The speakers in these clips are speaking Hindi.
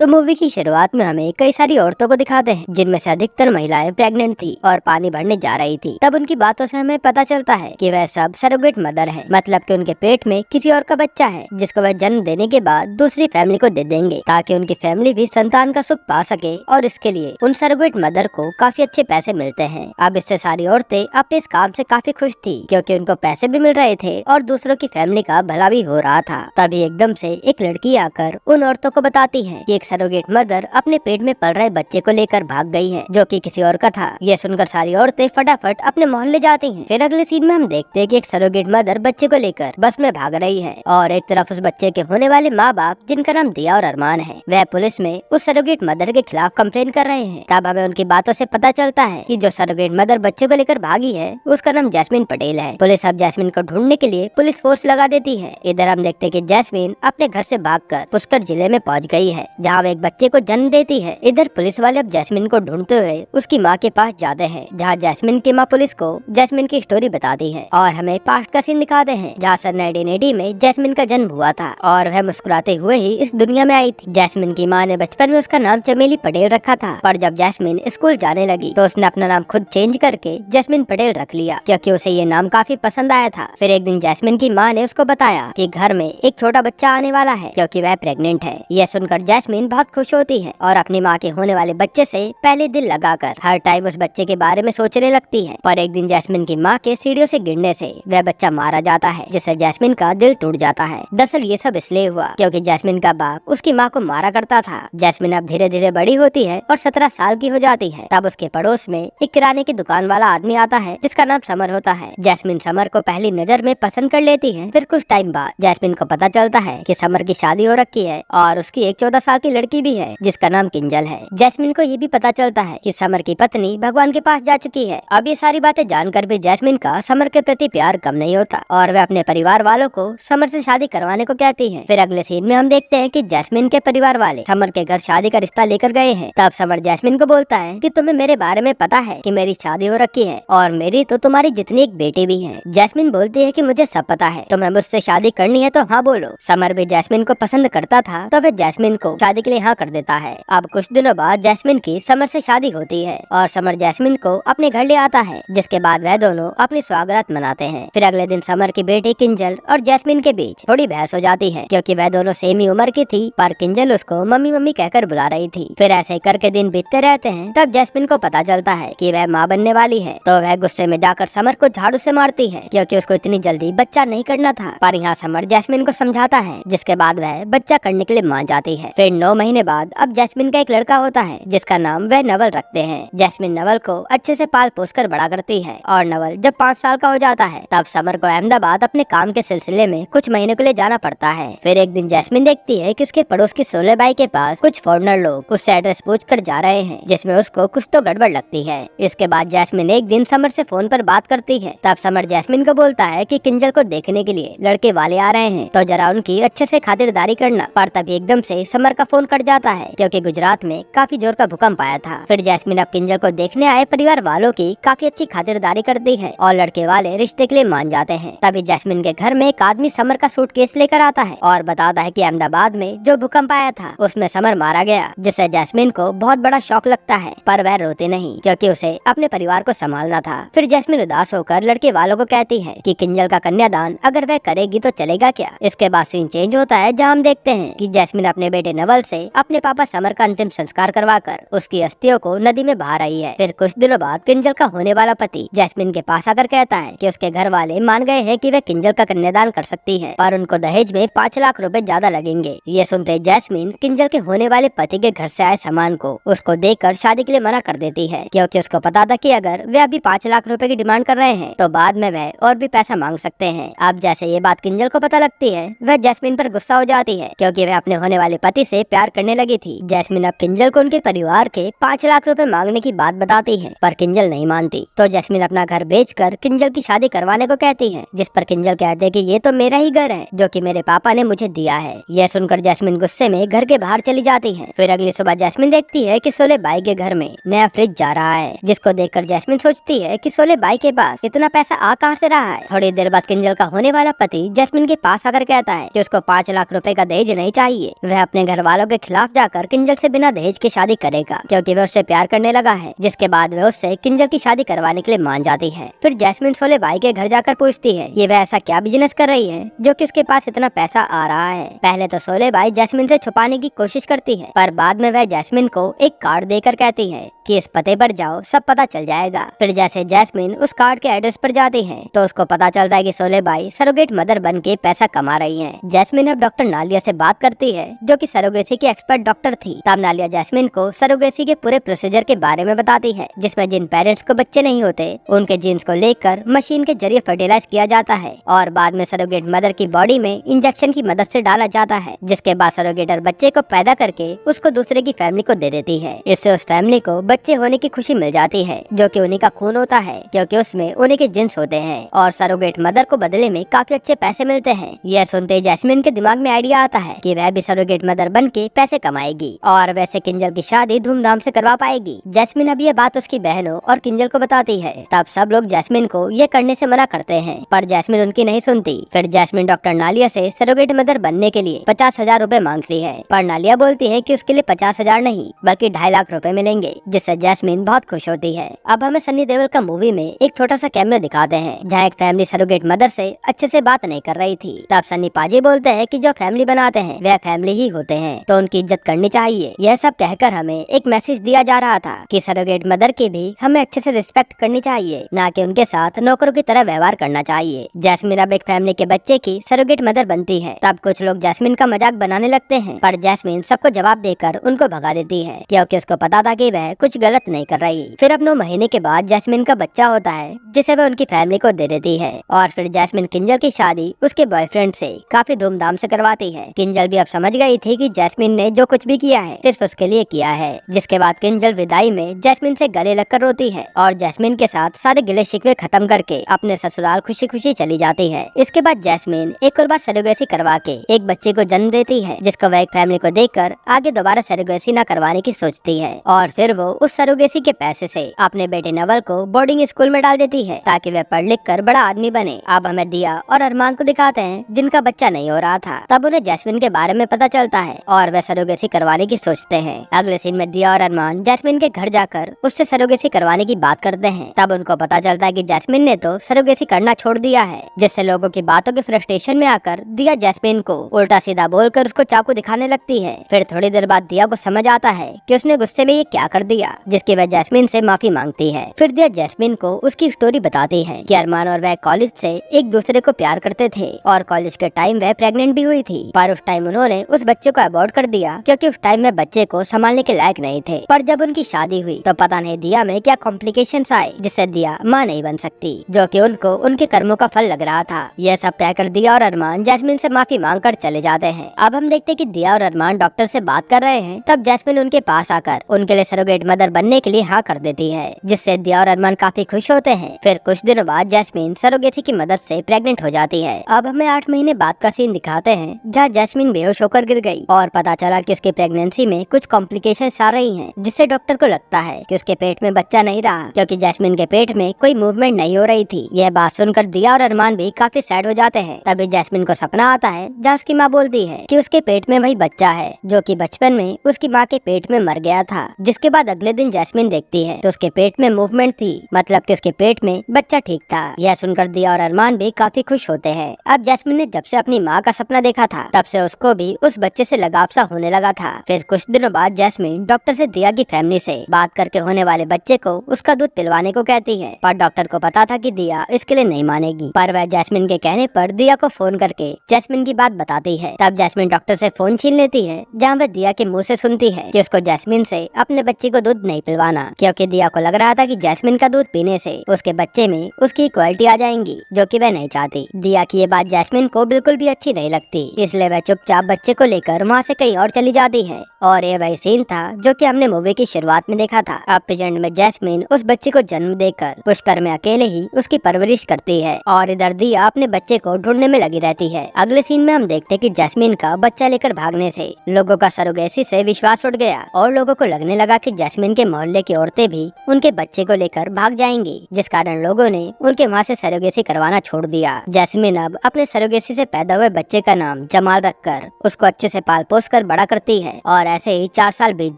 तो मूवी की शुरुआत में हमें कई सारी औरतों को दिखाते हैं जिनमें से अधिकतर महिलाएं प्रेग्नेंट थी और पानी भरने जा रही थी। तब उनकी बातों से हमें पता चलता है कि वह सब सरोगेट मदर हैं, मतलब कि उनके पेट में किसी और का बच्चा है जिसको वह जन्म देने के बाद दूसरी फैमिली को दे देंगे ताकि उनकी फैमिली भी संतान का सुख पा सके और इसके लिए उन सरोगेट मदर को काफी अच्छे पैसे मिलते हैं। अब इससे सारी औरतें अपने इस काम से काफी खुश थी क्योंकि उनको पैसे भी मिल रहे थे और दूसरों की फैमिली का भला भी हो रहा था। तभी एकदम से एक लड़की आकर उन औरतों को बताती है कि एक सरोगेट मदर अपने पेट में पल रहे बच्चे को लेकर भाग गई है जो कि किसी और का था। ये सुनकर सारी औरतें फटाफट अपने मोहल्ले जाती हैं। फिर अगले सीन में हम देखते हैं कि एक सरोगेट मदर बच्चे को लेकर बस में भाग रही है और एक तरफ उस बच्चे के होने वाले माँ बाप जिनका नाम दिया और अरमान है, वह पुलिस में उस सरोगेट मदर के खिलाफ कंप्लेन कर रहे हैं। तब हमें उनकी बातों से पता चलता है कि जो सरोगेट मदर बच्चे को लेकर भागी है उसका नाम जैस्मिन पटेल है। पुलिस अब जैस्मिन को ढूंढने के लिए पुलिस फोर्स लगा देती है। इधर हम देखते हैं कि जैस्मिन अपने घर से भागकर पुष्कर जिले में पहुंच गई है जहाँ वो एक बच्चे को जन्म देती है। इधर पुलिस वाले अब जैस्मिन को ढूंढते हुए उसकी माँ के पास जाते हैं जहाँ जैस्मिन की माँ पुलिस को जैस्मिन की स्टोरी बताती है और हमें पास्ट का सीन दिखाते हैं जहाँ सन 1980 में जैस्मिन का जन्म हुआ था और वह मुस्कुराते हुए ही इस दुनिया में आई थी। जैस्मिन की माँ ने बचपन में उसका नाम चमेली पटेल रखा था, पर जब जैस्मिन स्कूल जाने लगी तो उसने अपना नाम खुद चेंज करके जैस्मिन पटेल रख लिया क्योंकि उसे ये नाम काफी पसंद आया था। फिर एक दिन जैस्मिन की माँ ने उसको बताया कि घर में एक छोटा बच्चा आने वाला है क्योंकि वह प्रेग्नेंट है। यह सुनकर जैस्मिन बहुत खुश होती है और अपनी माँ के होने वाले बच्चे से पहले दिल लगाकर हर टाइम उस बच्चे के बारे में सोचने लगती है। पर एक दिन जैस्मिन की माँ के सीढ़ियों से गिरने से वह बच्चा मारा जाता है जिससे जैस्मिन का दिल टूट जाता है। दरअसल ये सब इसलिए हुआ क्योंकि जैस्मिन का बाप उसकी माँ को मारा करता था। जैस्मिन अब धीरे धीरे बड़ी होती है और 17 साल की हो जाती है। तब उसके पड़ोस में एक किराने की दुकान वाला आदमी आता है जिसका नाम समर होता है। जैस्मिन समर को पहली नजर में पसंद कर लेती है। फिर कुछ टाइम बाद जैस्मिन को पता चलता है कि समर की शादी हो रखी है और उसकी एक 14 साल की लड़की भी है जिसका नाम किंजल है। जैस्मिन को ये भी पता चलता है कि समर की पत्नी भगवान के पास जा चुकी है। अब ये सारी बातें जानकर भी जैस्मिन का समर के प्रति प्यार कम नहीं होता और वह अपने परिवार वालों को समर से शादी करवाने को कहती है। फिर अगले सीन में हम देखते हैं कि जैस्मिन के परिवार वाले समर के घर शादी का रिश्ता लेकर गए हैं। तब समर जैस्मिन को बोलता है कि तुम्हें मेरे बारे में पता है कि मेरी शादी हो रखी है और मेरी तो तुम्हारी जितनी एक बेटी भी है। जैस्मिन बोलती है कि मुझे सब पता है, तुम्हें मुझसे शादी करनी है तो हाँ बोलो। समर भी जैस्मिन को पसंद करता था तो वह जैस्मिन को शादी के लिए हाँ कर देता है। अब कुछ दिनों बाद जैस्मिन की समर से शादी होती है और समर जैस्मिन को अपने घर ले आता है जिसके बाद वह दोनों अपनी स्वागरात मनाते हैं। फिर अगले दिन समर की बेटी किंजल और जैस्मिन के बीच थोड़ी बहस हो जाती है क्योंकि वह दोनों सेम ही उम्र की थी, पर किंजल उसको मम्मी मम्मी कहकर बुला रही थी। फिर ऐसे करके दिन बीतते रहते हैं। तब जैस्मिन को पता चलता है कि वह माँ बनने वाली है तो वह गुस्से में जाकर समर को झाड़ू से मारती है क्योंकि उसको इतनी जल्दी बच्चा नहीं करना था। पर यहाँ समर जैस्मिन को समझाता है जिसके बाद वह बच्चा करने के लिए मान जाती है। फिर 9 महीने बाद अब जैस्मिन का एक लड़का होता है जिसका नाम वह नवल रखते हैं। जैस्मिन नवल को अच्छे से पाल पोस कर बड़ा करती है और नवल जब 5 साल का हो जाता है तब समर को अहमदाबाद अपने काम के सिलसिले में कुछ महीने के लिए जाना पड़ता है। फिर एक दिन जैस्मिन देखती है कि उसके पड़ोस की सोले बाई के पास कुछ फॉरेनर लोग उससे एड्रेस पूछ कर जा रहे हैं जिसमें उसको कुछ तो गड़बड़ लगती है। इसके बाद जैस्मिन एक दिन समर से फोन पर बात करती है। तब समर जैस्मिन को बोलता है कि किंजल को देखने के लिए लड़के वाले आ रहे हैं तो जरा उनकी अच्छे से खातिरदारी करना। पर तभी एकदम से समर का फोन कट जाता है क्योंकि गुजरात में काफी जोर का भूकंप आया था। फिर जैस्मिन अब किंजल को देखने आए परिवार वालों की काफी अच्छी खातिरदारी करती है और लड़के वाले रिश्ते के लिए मान जाते हैं। तभी जैस्मिन के घर में एक आदमी समर का सूटकेस लेकर आता है और बताता है कि अहमदाबाद में जो भूकंप आया था उसमें समर मारा गया, जिससे जैस्मिन को बहुत बड़ा शौक लगता है पर वह रोती नहीं क्योंकि उसे अपने परिवार को संभालना था। फिर जैस्मिन उदास होकर लड़के वालों को कहती है कि किंजल का कन्यादान अगर वह करेगी तो चलेगा क्या। इसके बाद सीन चेंज होता है जहाँ हम देखते हैं कि जैस्मिन अपने बेटे नवल से अपने पापा समर का अंतिम संस्कार करवाकर उसकी अस्थियों को नदी में बहा रही है। फिर कुछ दिनों बाद किंजल का होने वाला पति जैस्मिन के पास आकर कहता है कि उसके घर वाले मान गए हैं कि वह किंजल का कन्यादान कर सकती है पर उनको दहेज में 5 लाख रुपए ज्यादा लगेंगे। ये सुनते जैस्मिन किंजल के होने वाले पति के घर से आए सामान को उसको देकर शादी के लिए मना कर देती है क्योंकि उसको पता था कि अगर वे अभी 5 लाख रुपए की डिमांड कर रहे हैं तो बाद में वह और भी पैसा मांग सकते हैं। अब जैसे ये बात किंजल को पता लगती है वह जैस्मिन पर गुस्सा हो जाती है क्योंकि वह अपने होने वाले पति से प्यार करने लगी थी। जैस्मिन अब किंजल को उनके परिवार के 5 लाख रुपए मांगने की बात बताती है पर किंजल नहीं मानती तो जैस्मिन अपना घर बेचकर किंजल की शादी करवाने को कहती है, जिस पर किंजल कहते हैं कि ये तो मेरा ही घर है जो कि मेरे पापा ने मुझे दिया है। यह सुनकर जैस्मिन गुस्से में घर के बाहर चली जाती है। फिर अगली सुबह जैस्मिन देखती है कि सोले बाई के घर में नया फ्रिज जा रहा है जिसको देखकर जैस्मिन सोचती है कि सोले बाई के पास इतना पैसा आ कहां से रहा है। थोड़ी देर बाद किंजल का होने वाला पति जैस्मिन के पास आकर कहता है कि उसको 5 लाख रुपए का दहेज नहीं चाहिए। वह अपने घर वालों के खिलाफ जाकर किंजल से बिना दहेज की शादी करेगा, क्योंकि वह उससे प्यार करने लगा है। जिसके बाद वह उससे किंजल की शादी करवाने के लिए मान जाती है। फिर जैस्मिन शोले भाई के घर जाकर पूछती है कि वह ऐसा क्या बिजनेस कर रही है जो कि उसके पास इतना पैसा आ रहा है। पहले तो शोले भाई जैस्मिन से छुपाने की कोशिश करती है, पर बाद में वह जैस्मिन को एक कार्ड देकर कहती है कि इस पते पर जाओ, सब पता चल जाएगा। फिर जैसे जैस्मिन उस कार्ड के एड्रेस पर जाती है तो उसको पता चलता है कि शोले भाई सरोगेट मदर बन के पैसा कमा रही है। जैस्मिन अब डॉक्टर नालिया से बात करती है, जो कि सरोगेसी की एक्सपर्ट डॉक्टर थी। तब नालिया जैस्मिन को सरोगेसी के पूरे प्रोसीजर के बारे में बताती है, जिसमें जिन पेरेंट्स को बच्चे नहीं होते उनके जीन्स को लेकर मशीन के जरिए फर्टिलाइज किया जाता है और बाद में सरोगेट मदर की बॉडी में इंजेक्शन की मदद से डाला जाता है, जिसके बाद सरोगेटर बच्चे को पैदा करके उसको दूसरे की फैमिली को दे देती है। इससे उस फैमिली को बच्चे होने की खुशी मिल जाती है, जो कि उन्हीं का खून होता है, क्योंकि उसमें उन्हीं के जिन्स होते हैं और सरोगेट मदर को बदले में काफी अच्छे पैसे मिलते हैं। यह सुनते जैस्मिन के दिमाग में आइडिया आता है कि वह भी सरोगेट मदर बन के पैसे कमाएगी और वैसे किंजल की शादी धूमधाम से करवा पाएगी। जैस्मिन अब ये बात उसकी बहनों और किंजल को बताती है। तब सब लोग जैस्मिन को ये करने से मना करते हैं, पर जैस्मिन उनकी नहीं सुनती। फिर जैस्मिन डॉक्टर नालिया से सरोगेट मदर बनने के लिए 50,000 रूपए मांगती है, पर नालिया बोलती है कि उसके लिए 50,000 नहीं बल्कि 2.5 लाख रूपए मिलेंगे, जिससे जैस्मिन बहुत खुश होती है। अब हमें सन्नी देओल का मूवी में एक छोटा सा कैमियो दिखाते हैं, जहाँ एक फैमिली सरोगेट मदर से अच्छे से बात नहीं कर रही थी। तब सन्नी पाजी बोलते हैं कि जो फैमिली बनाते हैं वह फैमिली ही होते हैं, तो उनकी इज्जत करनी चाहिए। यह सब कहकर हमें एक मैसेज दिया जा रहा था कि सरोगेट मदर की भी हमें अच्छे से रिस्पेक्ट करनी चाहिए, न कि उनके साथ नौकरों की तरह व्यवहार करना चाहिए। जैस्मिन अब एक फैमिली के बच्चे की सरोगेट मदर बनती है। तब कुछ लोग जैस्मिन का मजाक बनाने लगते हैं, पर जैस्मिन सबको जवाब देकर उनको भगा देती है, क्योंकि उसको पता था कि वह कुछ गलत नहीं कर रही। फिर अब 9 महीने के बाद जैस्मिन का बच्चा होता है, जिसे वह उनकी फैमिली को दे देती है और फिर जैस्मिन किंजल की शादी उसके बॉयफ्रेंड से काफी धूमधाम से करवाती है। किंजल भी अब समझ गई थी कि जैस्मिन ने जो कुछ भी किया है सिर्फ उसके लिए किया है। जिसके बाद किंजल विदाई में जैस्मिन से गले लगकर रोती है और जैस्मिन के साथ सारे गिले शिकवे खत्म करके अपने ससुराल खुशी खुशी चली जाती है। इसके बाद जैस्मिन एक और बार सरोगेसी करवा के एक बच्चे को जन्म देती है, जिसको वह एक फैमिली को देकर आगे दोबारा सरोगेसी न करवाने की सोचती है और फिर वो उस सरोगेसी के पैसे से अपने बेटे नवल को बोर्डिंग स्कूल में डाल देती है, ताकि वह पढ़ लिख कर बड़ा आदमी बने। अब हमें दिया और अरमान को दिखाते हैं, जिनका बच्चा नहीं हो रहा था। तब उन्हें जैस्मिन के बारे में पता चलता है और वह सरोगेसी करवाने की सोचते हैं। अगले सीन में दिया और अरमान जैस्मिन के घर जाकर उससे सरोगेसी करवाने की बात करते हैं। तब उनको पता चलता है कि जैस्मिन ने तो सरोगेसी करना छोड़ दिया है, जिससे लोगों की बातों के फ्रस्ट्रेशन में आकर दिया जैस्मिन को उल्टा सीधा बोलकर उसको चाकू दिखाने लगती है। फिर थोड़ी देर बाद दिया को समझ आता है कि उसने गुस्से में ये क्या कर दिया, जिसकी वह जैस्मिन से माफी मांगती है। फिर दिया जैस्मिन को उसकी स्टोरी बताती है कि अरमान और वह कॉलेज से एक दूसरे को प्यार करते थे और कॉलेज के टाइम वह प्रेग्नेंट भी हुई थी, पर उस टाइम उन्होंने उस बच्चे को अबॉर्ट कर दिया, क्योंकि उस टाइम में बच्चे को संभालने के लायक नहीं थे। पर जब उनकी शादी हुई तो पता नहीं दिया में क्या कॉम्प्लिकेशंस आए, जिससे दिया माँ नहीं बन सकती, जो कि उनको उनके कर्मों का फल लग रहा था। यह सब तय कर दिया और अरमान जैस्मिन से माफी मांग कर चले जाते हैं। अब हम देखते कि दिया और अरमान डॉक्टर से बात कर रहे हैं। तब जैस्मिन उनके पास आकर उनके लिए सरोगेट मदर बनने के लिए हाँ कर देती है, जिससे दिया और अरमान काफी खुश होते हैं। फिर कुछ दिनों बाद जैस्मिन सरोगेसी की मदद से प्रेग्नेंट हो जाती है। अब हमें 8 महीने बाद का सीन दिखाते हैं, जहाँ जैस्मिन बेहोश होकर गिर गई और पता चला कि उसकी प्रेगनेंसी में कुछ कॉम्प्लिकेशंस आ रही हैं, जिससे डॉक्टर को लगता है कि उसके पेट में बच्चा नहीं रहा, क्योंकि जैस्मिन के पेट में कोई मूवमेंट नहीं हो रही थी। यह बात सुनकर दिया और अरमान भी काफी सैड हो जाते हैं। तभी जैस्मिन को सपना आता है, जहाँ उसकी माँ बोलती है कि उसके पेट में वही बच्चा है जो कि बचपन में उसकी माँ के पेट में मर गया था। जिसके बाद अगले दिन जैस्मिन देखती है तो उसके पेट में मूवमेंट थी, मतलब कि उसके पेट में बच्चा ठीक था। यह सुनकर दिया और अरमान भी काफी खुश होते हैं। अब जैस्मिन ने जब से अपनी माँ का सपना देखा था, तब से उसको भी उस बच्चे से लगाव सा होने लगा था। फिर कुछ दिनों बाद जैस्मिन डॉक्टर से दिया की फैमिली से बात करके होने वाले बच्चे को उसका दूध पिलवाने को कहती है, पर डॉक्टर को पता था कि दिया इसके लिए नहीं मानेगी, पर वह जैस्मिन के कहने पर दिया को फोन करके जैस्मिन की बात बताती है। तब जैस्मिन डॉक्टर से फोन छीन लेती है, जहाँ वह दिया के मुंह से सुनती है कि उसको जैस्मिन से अपने बच्चे को दूध नहीं पिलवाना, क्योंकि दिया को लग रहा था कि जैस्मिन का दूध पीने से उसके बच्चे में उसकी इक्वालिटी आ जाएंगी, जो कि वह नहीं चाहती। दिया की ये बात जैस्मिन को बिल्कुल भी अच्छी नहीं लगती, इसलिए वह चुपचाप बच्चे को लेकर वहाँ से कहीं और चली जाती है। और ये वही सीन था जो कि हमने मूवी की शुरुआत में देखा था। अब प्रेजेंट में जैस्मिन उस बच्चे को जन्म देकर पुष्कर में अकेले ही उसकी परवरिश करती है और इधर दिया अपने बच्चे को ढूंढने में लगी रहती है। अगले सीन में हम देखते कि जैस्मिन का बच्चा लेकर भागने से लोगों का सरोगेसी से विश्वास उठ गया और लोगों को लगने लगा कि जैस्मिन जैस्मिन के मोहल्ले की औरतें भी उनके बच्चे को लेकर भाग जाएंगी, जिस कारण लोगों ने उनके वहाँ से सरोगेसी करवाना छोड़ दिया। जैस्मिन अब अपने सरोगेसी से पैदा हुए बच्चे का नाम जमाल रखकर उसको अच्छे से पाल पोस कर बड़ा करती है और ऐसे ही 4 साल बीत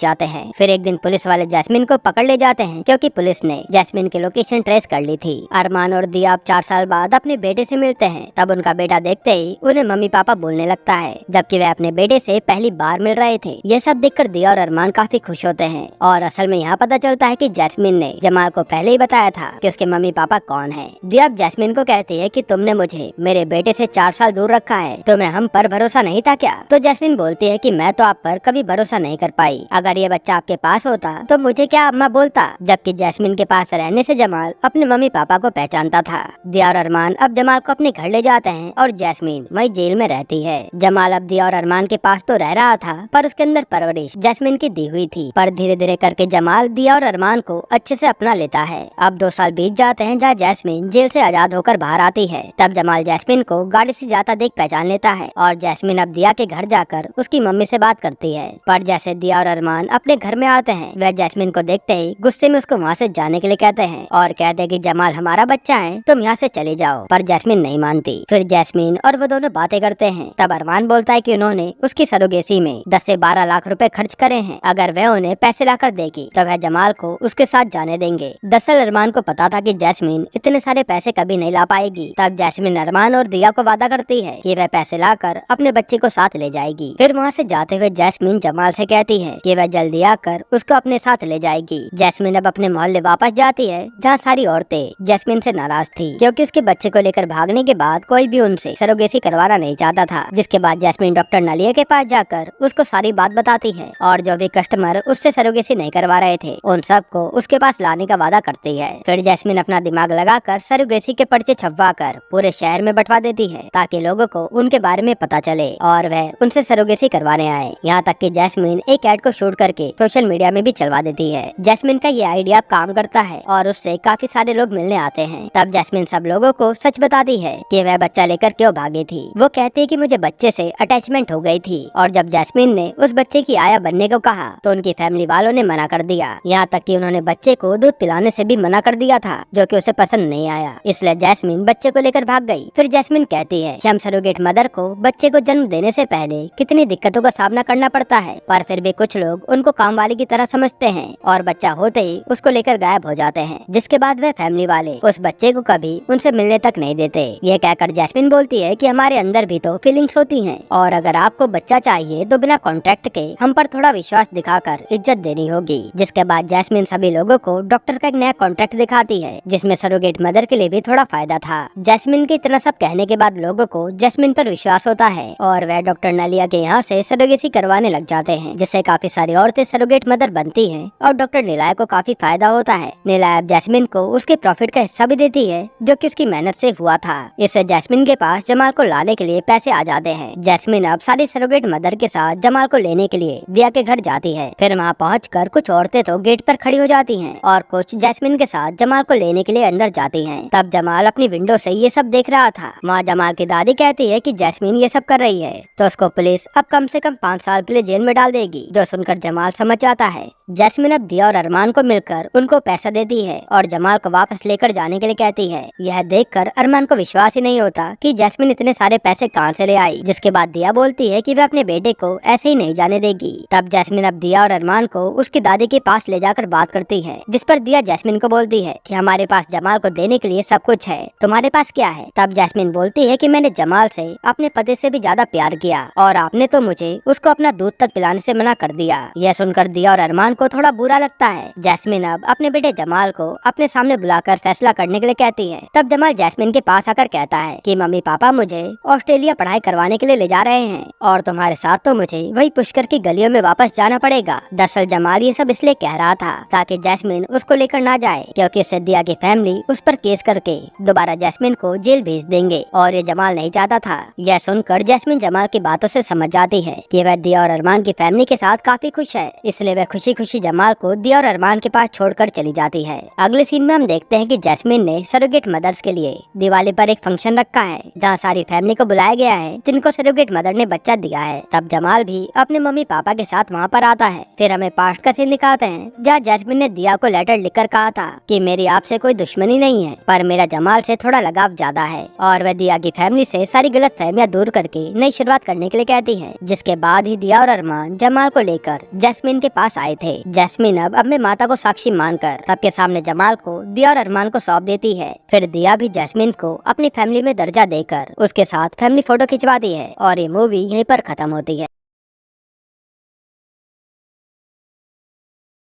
जाते हैं। फिर एक दिन पुलिस वाले जैस्मिन को पकड़ ले जाते हैं, क्योंकि पुलिस ने जैस्मिन की लोकेशन ट्रेस कर ली थी। अरमान और दिया अब 4 साल बाद अपने बेटे से मिलते हैं। तब उनका बेटा देखते ही उन्हें मम्मी पापा बोलने लगता है, जबकि वे अपने बेटे से पहली बार मिल रहे थे। ये सब देखकर दिया और अरमान काफी खुश होते हैं और असल में यहाँ पता चलता है कि जैस्मिन ने जमाल को पहले ही बताया था कि उसके मम्मी पापा कौन है। दिया अब जैस्मिन को कहती है कि तुमने मुझे मेरे बेटे से 4 साल दूर रखा है, तुम्हें हम पर भरोसा नहीं था क्या? तो जैस्मिन बोलती है कि मैं तो आप पर कभी भरोसा नहीं कर पाई, अगर ये बच्चा आपके पास होता तो मुझे क्या अम्मा बोलता। जबकि जैस्मिन के पास रहने से जमाल अपने मम्मी पापा को पहचानता था। दिया और अरमान अब जमाल को अपने घर ले जाते हैं और जैस्मिन वही जेल में रहती है। जमाल अब दिया और अरमान के पास तो रह रहा था, पर उसके अंदर परवरिश जैस्मिन की दी हुई थी। पर धीरे धीरे करके जमाल दिया और अरमान को अच्छे से अपना लेता है। अब 2 साल बीत जाते हैं, जहाँ जैस्मिन जेल से आजाद होकर बाहर आती है। तब जमाल जैस्मिन को गाड़ी से जाता देख पहचान लेता है और जैस्मिन अब दिया के घर जाकर उसकी मम्मी से बात करती है। पर जैसे दिया और अरमान अपने घर में आते हैं, वह जैस्मिन को देखते ही गुस्से में उसको वहाँ से जाने के लिए कहते हैं और कहते हैं कि जमाल हमारा बच्चा है, तुम यहाँ से चले जाओ। पर जैस्मिन नहीं मानती। फिर जैस्मिन और वो दोनों बातें करते हैं। तब अरमान बोलता है कि उन्होंने उसकी सरोगेसी में 10 से 12 लाख रुपए खर्च करे हैं, अगर वह उन्हें पैसे लाकर देगी तो वह जमाल को उसके साथ जाने देंगे। दरअसल अरमान को पता था कि जैस्मिन इतने सारे पैसे कभी नहीं ला पाएगी। तब जैस्मिन अरमान और दिया को वादा करती है कि वह पैसे लाकर अपने बच्चे को साथ ले जाएगी। फिर वहाँ से जाते हुए जैस्मिन जमाल से कहती है कि वह जल्दी आकर उसको अपने साथ ले जाएगी। जैस्मिन अब अपने मोहल्ले वापस जाती है, जहाँ सारी औरतें जैस्मिन से नाराज थी, क्योंकि उसके बच्चे को लेकर भागने के बाद कोई भी उनसे सरोगेसी करवाना नहीं चाहता था। जिसके बाद जैस्मिन डॉक्टर नालिया के पास जाकर उसको सारी बात बताती है और जो भी कस्टमर उससे सरोगेसी नहीं करवा रहे थे उन सबको उसके पास लाने का वादा करती है। फिर जैस्मिन अपना दिमाग लगाकर सरोगेसी के पर्चे छपवा कर पूरे शहर में बंटवा देती है, ताकि लोगों को उनके बारे में पता चले और वह उनसे सरोगेसी करवाने आए। यहाँ तक कि जैस्मिन एक ऐड को शूट करके सोशल मीडिया में भी चलवा देती है। जैस्मिन का ये आइडिया काम करता है और उससे काफी सारे लोग मिलने आते हैं। तब जैस्मिन सब लोगों को सच बताती है कि वह बच्चा लेकर क्यों भागी थी। वो कहती है कि मुझे बच्चे से अटैचमेंट हो गई थी, और जब जैस्मिन ने उस बच्चे की आया बनने को कहा तो उनकी फैमिली वालों ने मना कर दिया। यहाँ तक कि उन्होंने बच्चे को दूध पिलाने से भी मना कर दिया था, जो कि उसे पसंद नहीं आया। इसलिए जैस्मिन बच्चे को लेकर भाग गई। फिर जैस्मिन कहती है कि हम सरोगेट मदर को बच्चे को जन्म देने से पहले कितनी दिक्कतों का सामना करना पड़ता है, पर फिर भी कुछ लोग उनको काम वाली की तरह समझते हैं और बच्चा होते ही उसको लेकर गायब हो जाते हैं। जिसके बाद वह फैमिली वाले उस बच्चे को कभी उनसे मिलने तक नहीं देते। यह कहकर जैस्मिन बोलती है कि हमारे अंदर भी तो फीलिंग्स होती हैं, और अगर आपको बच्चा चाहिए तो बिना कॉन्ट्रैक्ट के हम पर थोड़ा विश्वास दिखाकर इज्जत देनी होगी। जिसके बाद जैस्मिन सभी लोगों को डॉक्टर का एक नया कॉन्ट्रैक्ट दिखाती है, जिसमें सरोगेट मदर के लिए भी थोड़ा फायदा था। जैस्मिन के इतना सब कहने के बाद लोगों को जैस्मिन पर विश्वास होता है और वह डॉक्टर नालिया के यहाँ से सरोगेसी करवाने लग जाते हैं, जिससे काफी सारी औरतें सरोगेट मदर बनती हैं और डॉक्टर नीलाया को काफी फायदा होता है। नीलाया जैस्मिन को उसके प्रॉफिट का हिस्सा भी देती है, जो कि उसकी मेहनत से हुआ था। इससे जैस्मिन के पास जमाल को लाने के लिए पैसे आ जाते हैं। जैस्मिन अब सारी सरोगेट मदर के साथ जमाल को लेने के लिए दिया के घर जाती है। फिर वहाँ पहुंचकर कुछ औरतें तो गेट पर खड़ी हो जाती हैं और कुछ जैस्मिन के साथ जमाल को लेने के लिए अंदर जाती हैं। तब जमाल अपनी विंडो से ये सब देख रहा था। वहाँ जमाल की दादी कहती है कि जैस्मिन ये सब कर रही है तो उसको पुलिस अब कम से कम 5 साल के लिए जेल में डाल देगी, जो सुनकर जमाल समझ जाता है। जैस्मिन अब दिया और अरमान को मिलकर उनको पैसा देती है और जमाल को वापस लेकर जाने के लिए कहती है। यह देखकर अरमान को विश्वास ही नहीं होता कि जैस्मिन इतने सारे पैसे कहां से ले आई। जिसके बाद दिया बोलती है कि वह अपने बेटे को ऐसे ही नहीं जाने देगी। तब जैस्मिन अब दिया और अरमान को उसकी दादी के पास ले जाकर बात करती है, जिस पर दिया जैस्मिन को बोलती है कि हमारे पास जमाल को देने के लिए सब कुछ है, तुम्हारे पास क्या है। तब जैस्मिन बोलती है कि मैंने जमाल से अपने पति से भी ज्यादा प्यार किया और आपने तो मुझे उसको अपना दूध तक पिलाने से मना कर दिया। यह सुनकर दिया और अरमान को थोड़ा बुरा लगता है। जैस्मिन अब अपने बेटे जमाल को अपने सामने बुलाकर फैसला करने के लिए कहती है। तब जमाल जैस्मिन के पास आकर कहता है कि मम्मी पापा मुझे ऑस्ट्रेलिया पढ़ाई करवाने के लिए ले जा रहे हैं और तुम्हारे साथ तो मुझे वही पुष्कर की गलियों में वापस जाना पड़ेगा। दरअसल जमाल ये सब इसलिए कह रहा था ताकि जैस्मिन उसको लेकर ना जाए, क्योंकि उससे दिया की फैमिली उस पर केस करके दोबारा जैस्मिन को जेल भेज देंगे और ये जमाल नहीं चाहता था। यह सुनकर जैस्मिन जमाल की बातों से समझ जाती है कि वह दिया और अरमान की फैमिली के साथ काफी खुश है, इसलिए वह खुशी खुशी जमाल को दिया और अरमान के पास छोड़कर चली जाती है। अगले सीन में हम देखते हैं कि जैस्मिन ने सरोगेट मदर्स के लिए दिवाली पर एक फंक्शन रखा है, जहाँ सारी फैमिली को बुलाया गया है जिनको सरोगेट मदर ने बच्चा दिया है। तब जमाल भी अपने मम्मी पापा के साथ वहाँ पर आता है। फिर हमें पास्ट का सीन दिखाते हैं जहाँ जैस्मिन ने दिया को लेटर लिखकर कहा था कि मेरी आपसे कोई दुश्मनी नहीं है, पर मेरा जमाल से थोड़ा लगाव ज्यादा है, और वह दिया की फैमिली से सारी गलतफहमियां दूर करके नई शुरुआत करने के लिए कहती है। जिसके बाद ही दिया और अरमान जमाल को लेकर जैस्मिन के पास आए थे। जैस्मिन अब अपने माता को साक्षी मानकर सबके सामने जमाल को दिया और अरमान को सौंप देती है। फिर दिया भी जैस्मिन को अपनी फैमिली में दर्जा देकर उसके साथ फैमिली फोटो खिंचवाती है और ये मूवी यहीं पर खत्म होती है।